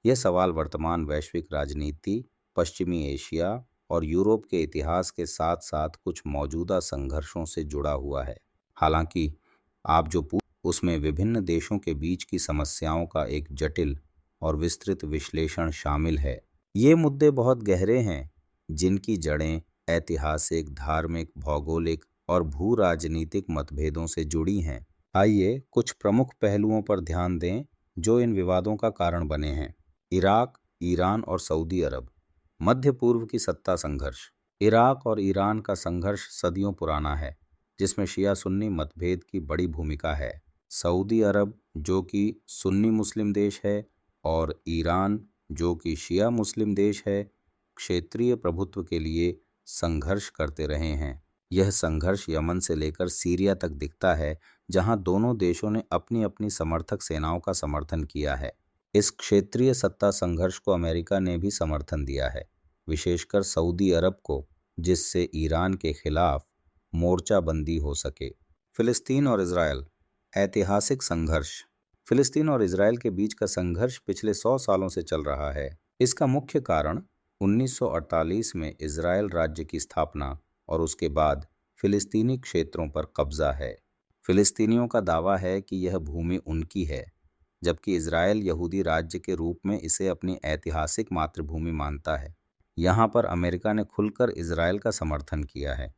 यह सवाल वर्तमान वैश्विक राजनीति, पश्चिमी एशिया और यूरोप के इतिहास के साथ साथ कुछ मौजूदा संघर्षों से जुड़ा हुआ है। हालांकि आप जो उसमें विभिन्न देशों के बीच की समस्याओं का एक जटिल और विस्तृत विश्लेषण शामिल है। ये मुद्दे बहुत गहरे हैं, जिनकी जड़ें ऐतिहासिक, धार्मिक, भौगोलिक और भू राजनीतिक मतभेदों से जुड़ी हैं। आइए कुछ प्रमुख पहलुओं पर ध्यान दें जो इन विवादों का कारण बने हैं। इराक, ईरान और सऊदी अरब। मध्य पूर्व की सत्ता संघर्ष। इराक और ईरान का संघर्ष सदियों पुराना है, जिसमें शिया सुन्नी मतभेद की बड़ी भूमिका है। सऊदी अरब, जो कि सुन्नी मुस्लिम देश है, और ईरान, जो कि शिया मुस्लिम देश है, क्षेत्रीय प्रभुत्व के लिए संघर्ष करते रहे हैं। यह संघर्ष यमन से लेकर सीरिया तक दिखता है, जहां दोनों देशों ने अपनी अपनी समर्थक सेनाओं का समर्थन किया है। इस क्षेत्रीय सत्ता संघर्ष को अमेरिका ने भी समर्थन दिया है, विशेषकर सऊदी अरब को, जिससे ईरान के खिलाफ मोर्चाबंदी हो सके। फिलिस्तीन और इजरायल। ऐतिहासिक संघर्ष। फिलिस्तीन और इजरायल के बीच का संघर्ष पिछले 100 सालों से चल रहा है। इसका मुख्य कारण 1948 में इजरायल राज्य की स्थापना और उसके बाद फिलिस्तीनी क्षेत्रों पर कब्जा है। फिलिस्तीनियों का दावा है कि यह भूमि उनकी है, जबकि इजरायल यहूदी राज्य के रूप में इसे अपनी ऐतिहासिक मातृभूमि मानता है। यहाँ पर अमेरिका ने खुलकर इजरायल का समर्थन किया है,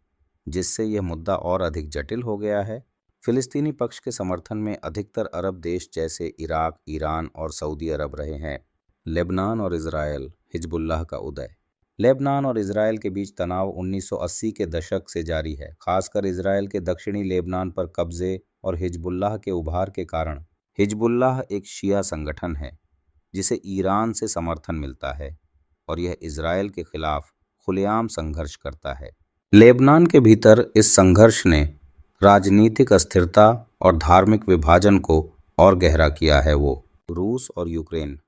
जिससे यह मुद्दा और अधिक जटिल हो गया है। फिलिस्तीनी पक्ष के समर्थन में अधिकतर अरब देश जैसे इराक, ईरान और सऊदी अरब रहे हैं। लेबनान और इजरायल, हिजबुल्लाह का उदय। लेबनान और इजरायल के बीच तनाव 1980 के दशक से जारी है, खासकर इजरायल के दक्षिणी लेबनान पर कब्जे और हिजबुल्लाह के उभार के कारण। हिजबुल्लाह एक शिया संगठन है जिसे ईरान से समर्थन मिलता है, और यह इजरायल के खिलाफ खुलेआम संघर्ष करता है। लेबनान के भीतर इस संघर्ष ने राजनीतिक अस्थिरता और धार्मिक विभाजन को और गहरा किया है। रूस और यूक्रेन।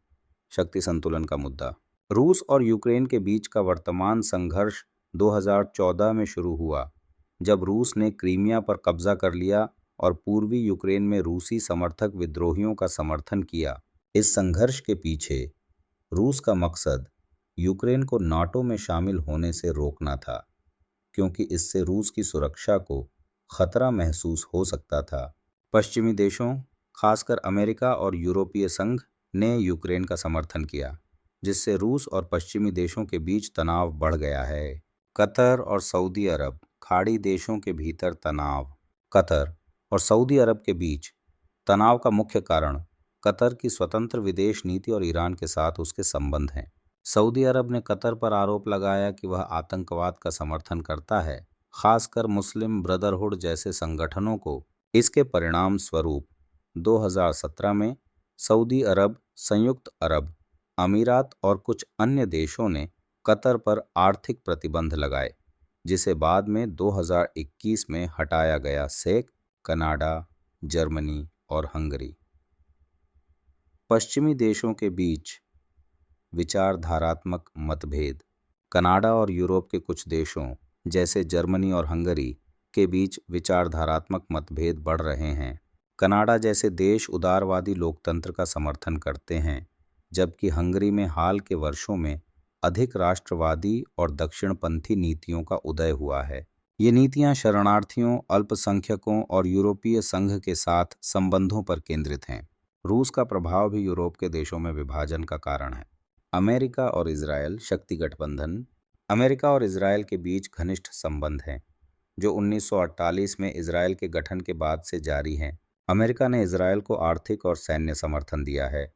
शक्ति संतुलन का मुद्दा। रूस और यूक्रेन के बीच का वर्तमान संघर्ष 2014 में शुरू हुआ, जब रूस ने क्रीमिया पर कब्जा कर लिया और पूर्वी यूक्रेन में रूसी समर्थक विद्रोहियों का समर्थन किया। इस संघर्ष के पीछे रूस का मकसद यूक्रेन को नाटो में शामिल होने से रोकना था, क्योंकि इससे रूस की सुरक्षा को खतरा महसूस हो सकता था। पश्चिमी देशों, खासकर अमेरिका और यूरोपीय संघ, ने यूक्रेन का समर्थन किया, जिससे रूस और पश्चिमी देशों के बीच तनाव बढ़ गया है। कतर और सऊदी अरब। खाड़ी देशों के भीतर तनाव। कतर और सऊदी अरब के बीच तनाव का मुख्य कारण कतर की स्वतंत्र विदेश नीति और ईरान के साथ उसके संबंध हैं। सऊदी अरब ने कतर पर आरोप लगाया कि वह आतंकवाद का समर्थन करता है, खासकर मुस्लिम ब्रदरहुड जैसे संगठनों को। इसके परिणाम स्वरूप 2017 में सऊदी अरब, संयुक्त अरब अमीरात और कुछ अन्य देशों ने कतर पर आर्थिक प्रतिबंध लगाए, जिसे बाद में 2021 में हटाया गया। सेक, कनाडा, जर्मनी और हंगरी। पश्चिमी देशों के बीच विचारधारात्मक मतभेद। कनाडा और यूरोप के कुछ देशों जैसे जर्मनी और हंगरी के बीच विचारधारात्मक मतभेद बढ़ रहे हैं। कनाडा जैसे देश उदारवादी लोकतंत्र का समर्थन करते हैं, जबकि हंगरी में हाल के वर्षों में अधिक राष्ट्रवादी और दक्षिणपंथी नीतियों का उदय हुआ है। ये नीतियां शरणार्थियों, अल्पसंख्यकों और यूरोपीय संघ के साथ संबंधों पर केंद्रित हैं। रूस का प्रभाव भी यूरोप के देशों में विभाजन का कारण है। अमेरिका और इजरायल शक्ति गठबंधन। अमेरिका और इजरायल के बीच घनिष्ठ संबंध हैं, जो 1948 में इजरायल के गठन के बाद से जारी हैं। अमेरिका ने इजरायल को आर्थिक और सैन्य समर्थन दिया है,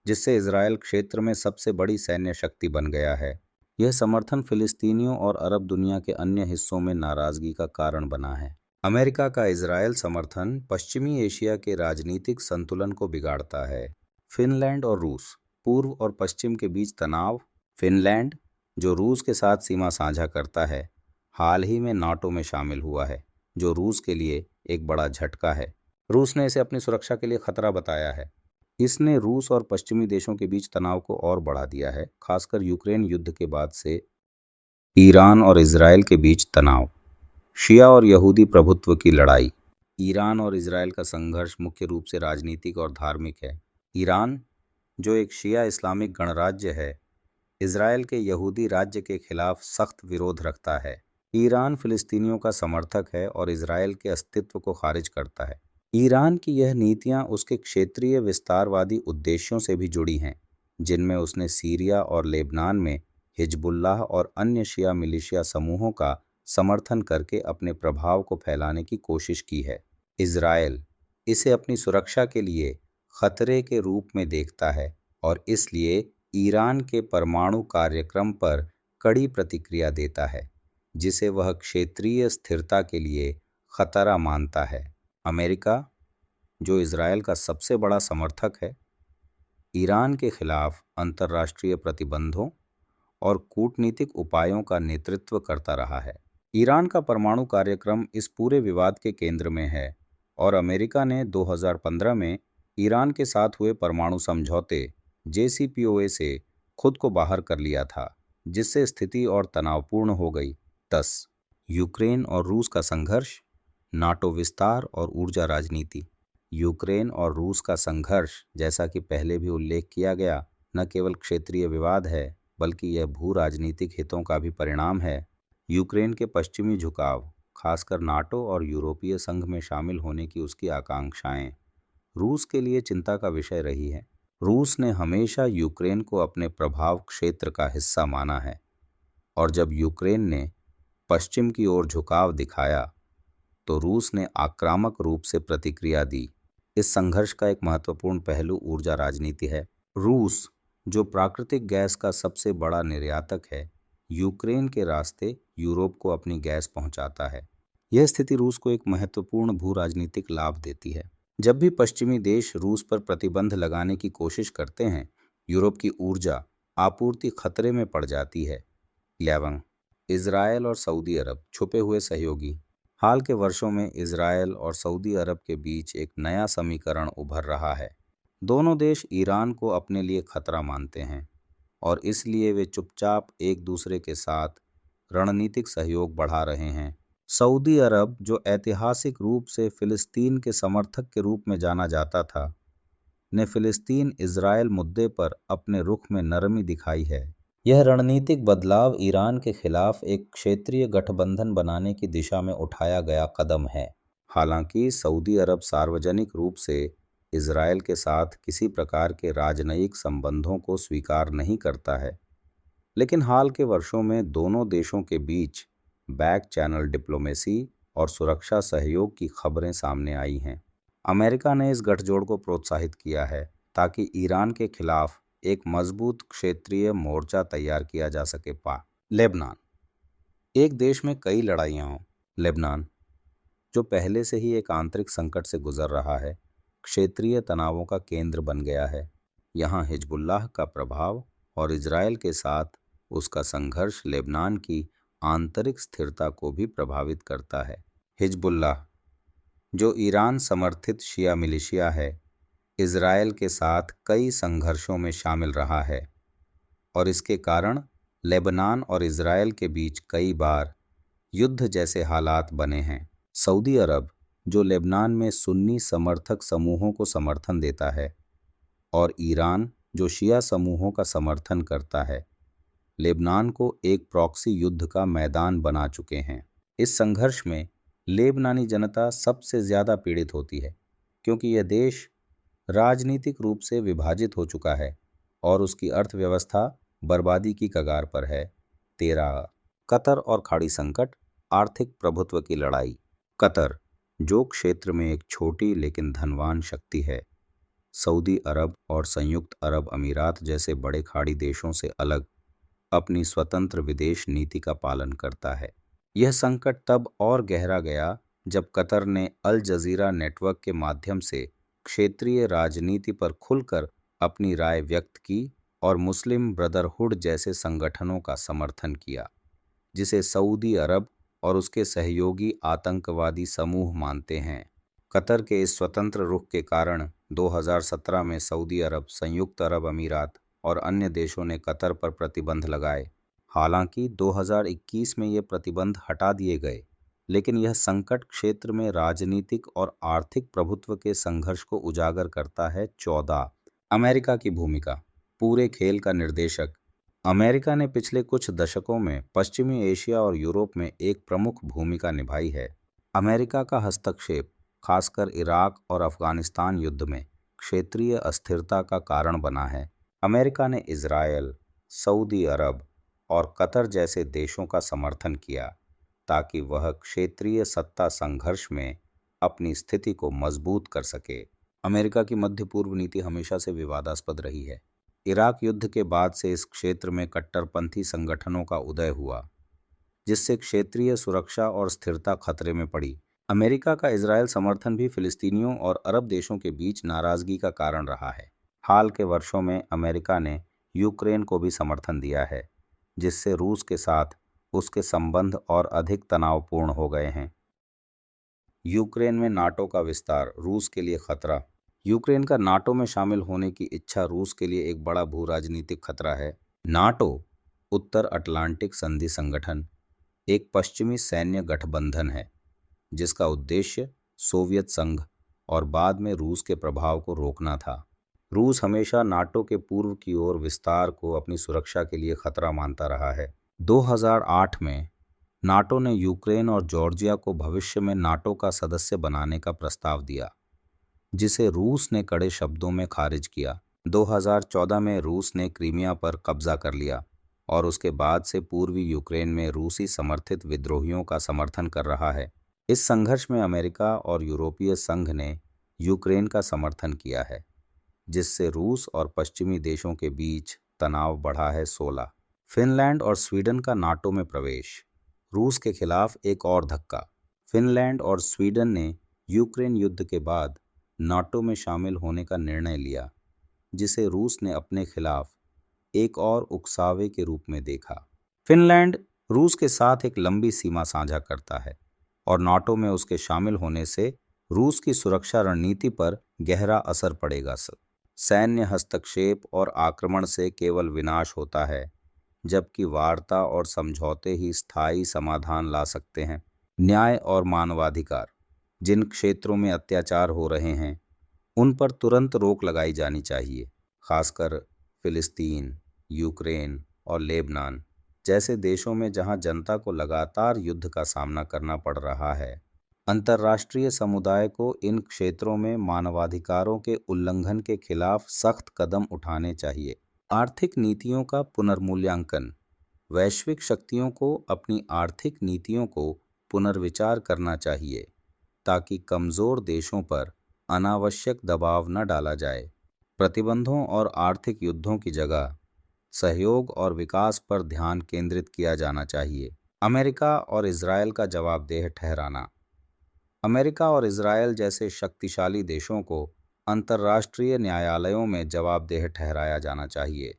जिससे इजरायल क्षेत्र में सबसे बड़ी सैन्य शक्ति बन गया है। यह समर्थन फिलिस्तीनियों और अरब दुनिया के अन्य हिस्सों में नाराजगी का कारण बना है। अमेरिका का इजरायल समर्थन पश्चिमी एशिया के राजनीतिक संतुलन को बिगाड़ता है। फिनलैंड और रूस। पूर्व और पश्चिम के बीच तनाव। फिनलैंड, जो रूस के साथ सीमा साझा करता है, हाल ही में नाटो में शामिल हुआ है, जो रूस के लिए एक बड़ा झटका है। रूस ने इसे अपनी सुरक्षा के लिए खतरा बताया है। इसने रूस और पश्चिमी देशों के बीच तनाव को और बढ़ा दिया है, खासकर यूक्रेन युद्ध के बाद से। ईरान और इजरायल के बीच तनाव। शिया और यहूदी प्रभुत्व की लड़ाई। ईरान और इजरायल का संघर्ष मुख्य रूप से राजनीतिक और धार्मिक है। ईरान, जो एक शिया इस्लामिक गणराज्य है, इज़राइल के यहूदी राज्य के खिलाफ सख्त विरोध रखता है। ईरान फिलिस्तीनियों का समर्थक है और इज़राइल के अस्तित्व को खारिज करता है। ईरान की यह नीतियां उसके क्षेत्रीय विस्तारवादी उद्देश्यों से भी जुड़ी हैं, जिनमें उसने सीरिया और लेबनान में हिजबुल्लाह और अन्य शिया मिलिशिया समूहों का समर्थन करके अपने प्रभाव को फैलाने की कोशिश की है। इज़राइल इसे अपनी सुरक्षा के लिए खतरे के रूप में देखता है और इसलिए ईरान के परमाणु कार्यक्रम पर कड़ी प्रतिक्रिया देता है, जिसे वह क्षेत्रीय स्थिरता के लिए खतरा मानता है। अमेरिका, जो इज़राइल का सबसे बड़ा समर्थक है, ईरान के खिलाफ अंतर्राष्ट्रीय प्रतिबंधों और कूटनीतिक उपायों का नेतृत्व करता रहा है। ईरान का परमाणु कार्यक्रम इस पूरे विवाद के केंद्र में है और अमेरिका ने 2015 में ईरान के साथ हुए परमाणु समझौते JCPOA से खुद को बाहर कर लिया था, जिससे स्थिति और तनावपूर्ण हो गई। 10. यूक्रेन और रूस का संघर्ष, नाटो विस्तार और ऊर्जा राजनीति। यूक्रेन और रूस का संघर्ष, जैसा कि पहले भी उल्लेख किया गया, न केवल क्षेत्रीय विवाद है बल्कि यह भू राजनीतिक हितों का भी परिणाम है। यूक्रेन के पश्चिमी झुकाव, खासकर नाटो और यूरोपीय संघ में शामिल होने की उसकी आकांक्षाएं, रूस के लिए चिंता का विषय रही है। रूस ने हमेशा यूक्रेन को अपने प्रभाव क्षेत्र का हिस्सा माना है और जब यूक्रेन ने पश्चिम की ओर झुकाव दिखाया तो रूस ने आक्रामक रूप से प्रतिक्रिया दी। इस संघर्ष का एक महत्वपूर्ण पहलू ऊर्जा राजनीति है। रूस, जो प्राकृतिक गैस का सबसे बड़ा निर्यातक है, यूक्रेन के रास्ते यूरोप को अपनी गैस पहुंचाता है। यह स्थिति रूस को एक महत्वपूर्ण भू राजनीतिक लाभ देती है। जब भी पश्चिमी देश रूस पर प्रतिबंध लगाने की कोशिश करते हैं, यूरोप की ऊर्जा आपूर्ति खतरे में पड़ जाती है। 11. इज़राइल और सऊदी अरब, छुपे हुए सहयोगी। हाल के वर्षों में इज़राइल और सऊदी अरब के बीच एक नया समीकरण उभर रहा है। दोनों देश ईरान को अपने लिए खतरा मानते हैं और इसलिए वे चुपचाप एक दूसरे के साथ रणनीतिक सहयोग बढ़ा रहे हैं। सऊदी अरब, जो ऐतिहासिक रूप से फिलिस्तीन के समर्थक के रूप में जाना जाता था, ने फिलिस्तीन इज़राइल मुद्दे पर अपने रुख में नरमी दिखाई है। यह रणनीतिक बदलाव ईरान के खिलाफ एक क्षेत्रीय गठबंधन बनाने की दिशा में उठाया गया कदम है। हालांकि सऊदी अरब सार्वजनिक रूप से इज़राइल के साथ किसी प्रकार के राजनयिक संबंधों को स्वीकार नहीं करता है, लेकिन हाल के वर्षों में दोनों देशों के बीच बैक चैनल डिप्लोमेसी और सुरक्षा सहयोग की खबरें सामने आई हैं। अमेरिका ने इस गठजोड़ को प्रोत्साहित किया है ताकि ईरान के खिलाफ एक मजबूत क्षेत्रीय मोर्चा तैयार किया जा सके। लेबनान, एक देश में कई लड़ाइयाँ हों। लेबनान, जो पहले से ही एक आंतरिक संकट से गुजर रहा है, क्षेत्रीय तनावों का केंद्र बन गया है। यहाँ हिजबुल्लाह का प्रभाव और इज़राइल के साथ उसका संघर्ष लेबनान की आंतरिक स्थिरता को भी प्रभावित करता है। हिजबुल्लाह, जो ईरान समर्थित शिया मिलिशिया है, इज़राइल के साथ कई संघर्षों में शामिल रहा है और इसके कारण लेबनान और इज़राइल के बीच कई बार युद्ध जैसे हालात बने हैं। सऊदी अरब, जो लेबनान में सुन्नी समर्थक समूहों को समर्थन देता है, और ईरान, जो शिया समूहों का समर्थन करता है, लेबनान को एक प्रॉक्सी युद्ध का मैदान बना चुके हैं। इस संघर्ष में लेबनानी जनता सबसे ज़्यादा पीड़ित होती है क्योंकि यह देश राजनीतिक रूप से विभाजित हो चुका है और उसकी अर्थव्यवस्था बर्बादी की कगार पर है। 13. कतर और खाड़ी संकट, आर्थिक प्रभुत्व की लड़ाई। कतर, जो क्षेत्र में एक छोटी लेकिन धनवान शक्ति है, सऊदी अरब और संयुक्त अरब अमीरात जैसे बड़े खाड़ी देशों से अलग अपनी स्वतंत्र विदेश नीति का पालन करता है। यह संकट तब और गहरा गया जब कतर ने अल जजीरा नेटवर्क के माध्यम से क्षेत्रीय राजनीति पर खुलकर अपनी राय व्यक्त की और मुस्लिम ब्रदरहुड जैसे संगठनों का समर्थन किया, जिसे सऊदी अरब और उसके सहयोगी आतंकवादी समूह मानते हैं। कतर के इस स्वतंत्र रुख के कारण 2017 में सऊदी अरब, संयुक्त अरब अमीरात और अन्य देशों ने कतर पर प्रतिबंध लगाए। हालांकि 2021 में ये प्रतिबंध हटा दिए गए, लेकिन यह संकट क्षेत्र में राजनीतिक और आर्थिक प्रभुत्व के संघर्ष को उजागर करता है। 14. अमेरिका की भूमिका। पूरे खेल का निर्देशक। अमेरिका ने पिछले कुछ दशकों में पश्चिमी एशिया और यूरोप में एक प्रमुख भूमिका निभाई है। अमेरिका का हस्तक्षेप, खासकर इराक और अफगानिस्तान युद्ध में, क्षेत्रीय अस्थिरता का कारण बना है। अमेरिका ने इजरायल, सऊदी अरब और कतर जैसे देशों का समर्थन किया ताकि वह क्षेत्रीय सत्ता संघर्ष में अपनी स्थिति को मजबूत कर सके। अमेरिका की मध्य पूर्व नीति हमेशा से विवादास्पद रही है। इराक युद्ध के बाद से इस क्षेत्र में कट्टरपंथी संगठनों का उदय हुआ, जिससे क्षेत्रीय सुरक्षा और स्थिरता खतरे में पड़ी। अमेरिका का इजरायल समर्थन भी फिलिस्तीनियों और अरब देशों के बीच नाराजगी का कारण रहा है। हाल के वर्षों में अमेरिका ने यूक्रेन को भी समर्थन दिया है, जिससे रूस के साथ उसके संबंध और अधिक तनावपूर्ण हो गए हैं। यूक्रेन में नाटो का विस्तार रूस के लिए खतरा। यूक्रेन का नाटो में शामिल होने की इच्छा रूस के लिए एक बड़ा भू राजनीतिक खतरा है। नाटो, उत्तर अटलांटिक संधि संगठन, एक पश्चिमी सैन्य गठबंधन है जिसका उद्देश्य सोवियत संघ और बाद में रूस के प्रभाव को रोकना था। रूस हमेशा नाटो के पूर्व की ओर विस्तार को अपनी सुरक्षा के लिए खतरा मानता रहा है। 2008 में नाटो ने यूक्रेन और जॉर्जिया को भविष्य में नाटो का सदस्य बनाने का प्रस्ताव दिया, जिसे रूस ने कड़े शब्दों में खारिज किया। 2014 में रूस ने क्रीमिया पर कब्जा कर लिया और उसके बाद से पूर्वी यूक्रेन में रूसी समर्थित विद्रोहियों का समर्थन कर रहा है। इस संघर्ष में अमेरिका और यूरोपीय संघ ने यूक्रेन का समर्थन किया है, जिससे रूस और पश्चिमी देशों के बीच तनाव बढ़ा है। 16 फिनलैंड और स्वीडन का नाटो में प्रवेश। रूस के खिलाफ एक और धक्का। फिनलैंड और स्वीडन ने यूक्रेन युद्ध के बाद नाटो में शामिल होने का निर्णय लिया, जिसे रूस ने अपने खिलाफ एक और उकसावे के रूप में देखा। फिनलैंड रूस के साथ एक लंबी सीमा साझा करता है और नाटो में उसके शामिल होने से रूस की सुरक्षा रणनीति पर गहरा असर पड़ेगा। सैन्य हस्तक्षेप और आक्रमण से केवल विनाश होता है, जबकि वार्ता और समझौते ही स्थायी समाधान ला सकते हैं। न्याय और मानवाधिकार। जिन क्षेत्रों में अत्याचार हो रहे हैं उन पर तुरंत रोक लगाई जानी चाहिए, खासकर फिलिस्तीन, यूक्रेन और लेबनान जैसे देशों में जहां जनता को लगातार युद्ध का सामना करना पड़ रहा है। अंतर्राष्ट्रीय समुदाय को इन क्षेत्रों में मानवाधिकारों के उल्लंघन के खिलाफ सख्त कदम उठाने चाहिए। आर्थिक नीतियों का पुनर्मूल्यांकन। वैश्विक शक्तियों को अपनी आर्थिक नीतियों को पुनर्विचार करना चाहिए ताकि कमजोर देशों पर अनावश्यक दबाव न डाला जाए। प्रतिबंधों और आर्थिक युद्धों की जगह सहयोग और विकास पर ध्यान केंद्रित किया जाना चाहिए। अमेरिका और इजरायल का जवाबदेह ठहराना। अमेरिका और इजरायल जैसे शक्तिशाली देशों को अंतर्राष्ट्रीय न्यायालयों में जवाबदेह ठहराया जाना चाहिए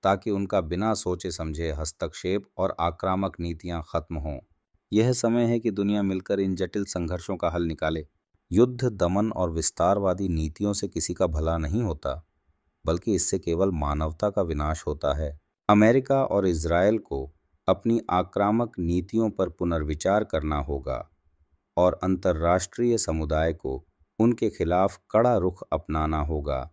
ताकि उनका बिना सोचे समझे हस्तक्षेप और आक्रामक नीतियां खत्म हों। यह समय है कि दुनिया मिलकर इन जटिल संघर्षों का हल निकाले। युद्ध, दमन और विस्तारवादी नीतियों से किसी का भला नहीं होता, बल्कि इससे केवल मानवता का विनाश होता है। अमेरिका और इजरायल को अपनी आक्रामक नीतियों पर पुनर्विचार करना होगा और अंतर्राष्ट्रीय समुदाय को उनके खिलाफ कड़ा रुख अपनाना होगा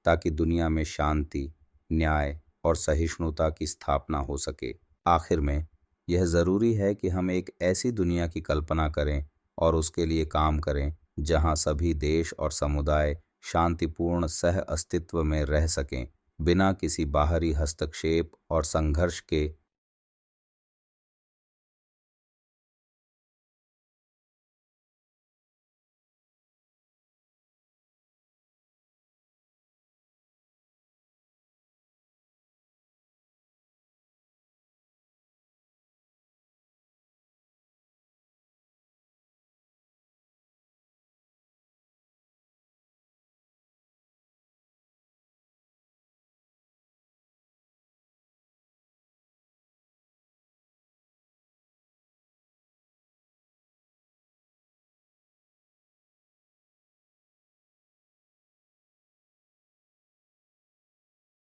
ताकि दुनिया में शांति, न्याय और सहिष्णुता की स्थापना हो सके। आखिर में यह ज़रूरी है कि हम एक ऐसी दुनिया की कल्पना करें और उसके लिए काम करें जहां सभी देश और समुदाय शांतिपूर्ण सह अस्तित्व में रह सकें, बिना किसी बाहरी हस्तक्षेप और संघर्ष के